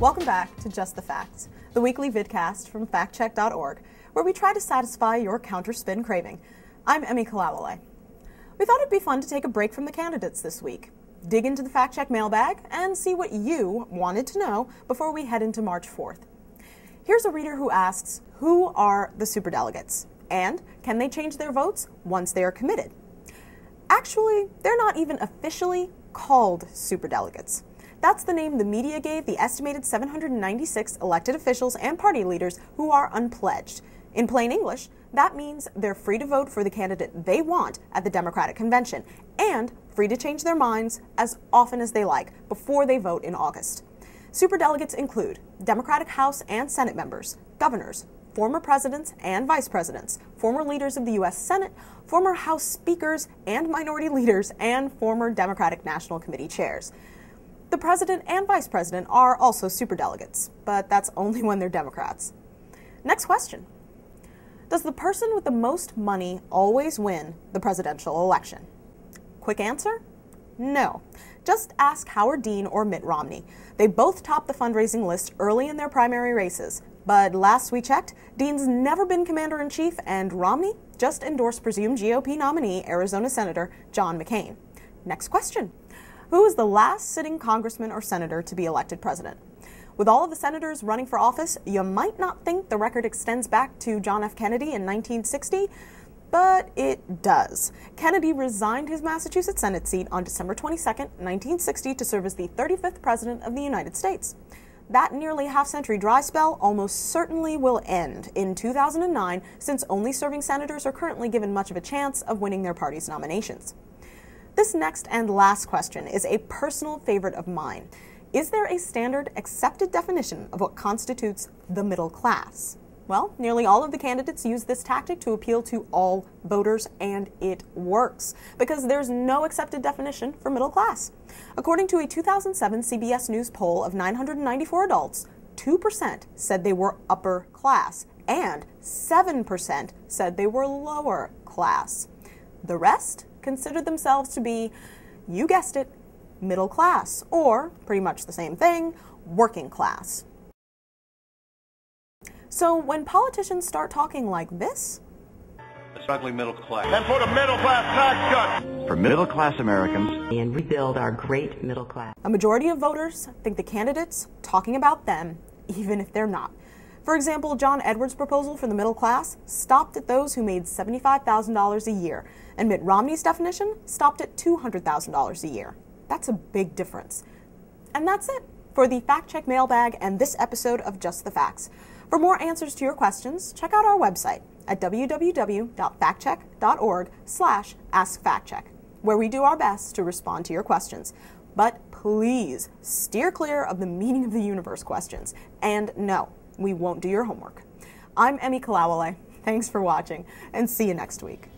Welcome back to Just the Facts, the weekly vidcast from FactCheck.org, where we try to satisfy your counter-spin craving. I'm Emmy Kalawale. We thought it'd be fun to take a break from the candidates this week, dig into the FactCheck Mailbag, and see what you wanted to know before we head into March 4th. Here's a reader who asks, who are the superdelegates? And can they change their votes once they are committed? Actually, they're not even officially called superdelegates. That's the name the media gave the estimated 796 elected officials and party leaders who are unpledged. In plain English, that means they're free to vote for the candidate they want at the Democratic Convention and free to change their minds as often as they like before they vote in August. Superdelegates include Democratic House and Senate members, governors, former presidents and vice presidents, former leaders of the U.S. Senate, former House speakers and minority leaders, and former Democratic National Committee chairs. The president and vice president are also superdelegates, but that's only when they're Democrats. Next question. Does the person with the most money always win the presidential election? Quick answer? No. Just ask Howard Dean or Mitt Romney. They both topped the fundraising list early in their primary races. But last we checked, Dean's never been commander-in-chief, and Romney just endorsed presumed GOP nominee Arizona Senator John McCain. Next question. Who is the last sitting congressman or senator to be elected president? With all of the senators running for office, you might not think the record extends back to John F. Kennedy in 1960, but it does. Kennedy resigned his Massachusetts Senate seat on December 22, 1960 to serve as the 35th President of the United States. That nearly half-century dry spell almost certainly will end in 2009, since only serving senators are currently given much of a chance of winning their party's nominations. This next and last question is a personal favorite of mine. Is there a standard accepted definition of what constitutes the middle class? Well, nearly all of the candidates use this tactic to appeal to all voters, and it works, because there's no accepted definition for middle class. According to a 2007 CBS News poll of 994 adults, 2% said they were upper class, and 7% said they were lower class. The rest considered themselves to be, you guessed it, middle class, or, pretty much the same thing, working class. So when politicians start talking like this, the struggling middle class, and put a middle class tax cut for middle class Americans and rebuild our great middle class. A majority of voters think the candidates talking about them, even if they're not. For example, John Edwards' proposal for the middle class stopped at those who made $75,000 a year, and Mitt Romney's definition stopped at $200,000 a year. That's a big difference. And that's it for the FactCheck Mailbag and this episode of Just the Facts. For more answers to your questions, check out our website at www.factcheck.org/askfactcheck, where we do our best to respond to your questions. But please steer clear of the meaning of the universe questions. And no, we won't do your homework. I'm Emmy Kalawale. Thanks for watching, and see you next week.